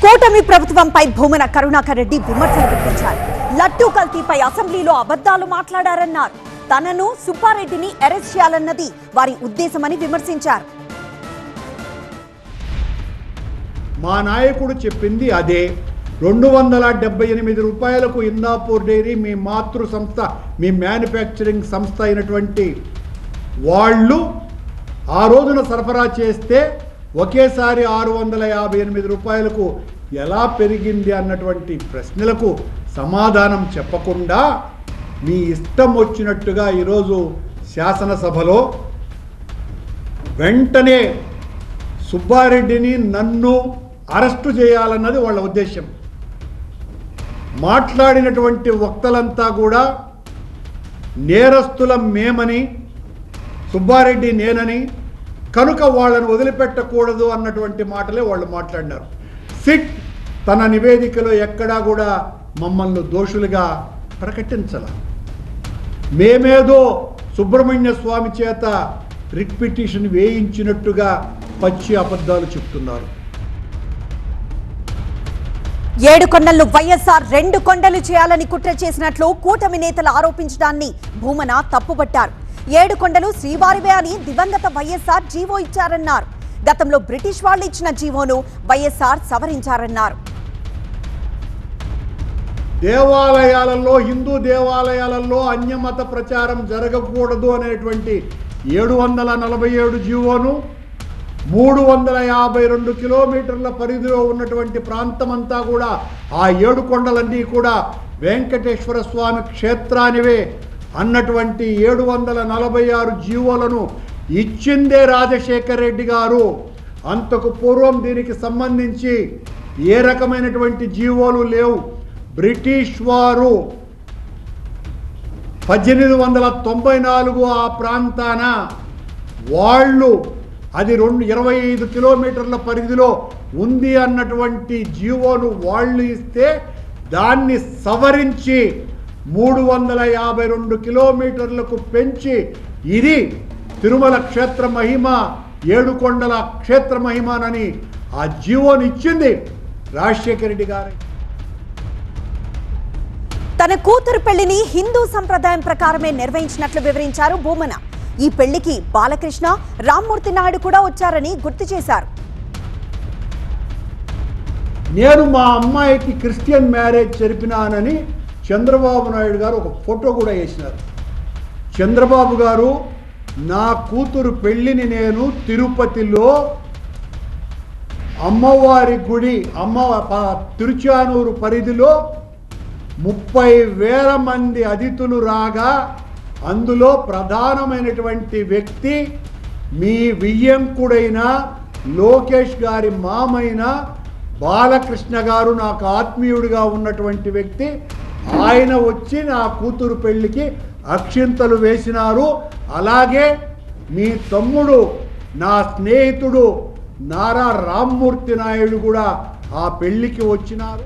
కూటమి ప్రభుత్వంపై భూమన కరుణాకర్ రెడ్డి విమర్శలు గుప్పించారు. లడ్డూ కల్తీపై అసెంబ్లీలో అబద్ధాలు మాట్లాడారన్నారు. తనను సుబ్బారెడ్డిని అరెస్ట్ చేయాలన్నది వారి ఉద్దేశమని విమర్శించారు. మా నాయకుడు చెప్పింది అదే. 278 రూపాయలకు ఇందాపూర్ డైరీ మీ మాతృ సంస్థ, మీ మ్యానుఫ్యాక్చరింగ్ సంస్థ అయినటువంటి వాళ్ళు ఆ రోజున సరఫరా చేస్తే ఒకేసారి 658 రూపాయలకు ఎలా పెరిగింది అన్నటువంటి ప్రశ్నలకు సమాధానం చెప్పకుండా మీ ఇష్టం వచ్చినట్టుగా ఈరోజు శాసనసభలో వెంటనే సుబ్బారెడ్డిని నన్ను అరెస్టు చేయాలన్నది వాళ్ళ ఉద్దేశం. మాట్లాడినటువంటి వక్తలంతా కూడా నేరస్తులం మేమని, సుబ్బారెడ్డి నేనని, కనుక వాళ్ళను వదిలిపెట్టకూడదు అన్నటువంటి మాటలే వాళ్ళు మాట్లాడినారు. సిట్ తన నివేదికలో ఎక్కడా కూడా మమ్మల్ని దోషులుగా ప్రకటించాల. మేమేదో సుబ్రహ్మణ్య స్వామి చేత రిట్ పిటిషన్ వేయించినట్టుగా పచ్చి అబద్ధాలు చెప్తున్నారు. 7 కొండలను వైఎస్ఆర్ 2 కొండలు చేయాలని కుట్ర చేసినట్లు కూటమి నేతలు ఆరోపించడాన్ని భూమన తప్పుపట్టారు. 7 కొండలు శ్రీవారివే అని దివంగత వైఎస్ఆర్ జీవో ఇచ్చారన్నారు. గతంలో బ్రిటిష్ వాళ్ళు ఇచ్చిన జీవోను వైఎస్ఆర్ సవరించారన్నారు. దేవాలయాలలో, హిందూ దేవాలయాలలో అన్యమత ప్రచారం జరగకూడదు అనేటువంటి 747 జీవోను 352 కిలోమీటర్ల పరిధిలో ఉన్నటువంటి ప్రాంతమంతా కూడా ఆ 7 కొండలన్నీ కూడా వెంకటేశ్వర స్వామి క్షేత్రానివే అన్నటువంటి 746 జీవోలను ఇచ్చిందే రాజశేఖర్ రెడ్డి గారు. అంతకు పూర్వం దీనికి సంబంధించి ఏ రకమైనటువంటి జీవోలు లేవు. బ్రిటిష్ వారు 1894 ఆ ప్రాంతాన వాళ్ళు అది 25 కిలోమీటర్ల పరిధిలో ఉంది అన్నటువంటి జీవోను వాళ్ళు ఇస్తే దాన్ని సవరించి 352 కిలోమీటర్లకు పెంచి ఇది తిరుమల క్షేత్ర మహిమ, 7 కొండల క్షేత్ర మహిమనని ఆ జీవోని ఇచ్చింది రాజశేఖర రెడ్డి గారు. తన కూతురు పెళ్లిని హిందూ సంప్రదాయం ప్రకారమే నిర్వహించినట్లు వివరించారు భూమన. ఈ పెళ్లికి బాలకృష్ణ, రామ్మూర్తి నాయుడు కూడా వచ్చారని గుర్తు చేశారు. నేను మా అమ్మాయికి క్రిస్టియన్ మ్యారేజ్ జరిపినానని చంద్రబాబు నాయుడు గారు ఒక ఫోటో కూడా వేసినారు. చంద్రబాబు గారు, నా కూతురు పెళ్లిని నేను తిరుపతిలో అమ్మవారి గుడి తిరుచానూరు పరిధిలో 30,000 మంది అతిథులు రాగా అందులో ప్రధానమైనటువంటి వ్యక్తి మీ వియ్యంకుడైన లోకేష్ గారి మామైన బాలకృష్ణ గారు, నాకు ఆత్మీయుడిగా ఉన్నటువంటి వ్యక్తి. ఆయన వచ్చి నా కూతురు పెళ్లికి అక్షింతలు వేసినారు. అలాగే మీ తమ్ముడు, నా స్నేహితుడు నారా రామ్మూర్తి నాయుడు కూడా ఆ పెళ్లికి వచ్చినారు.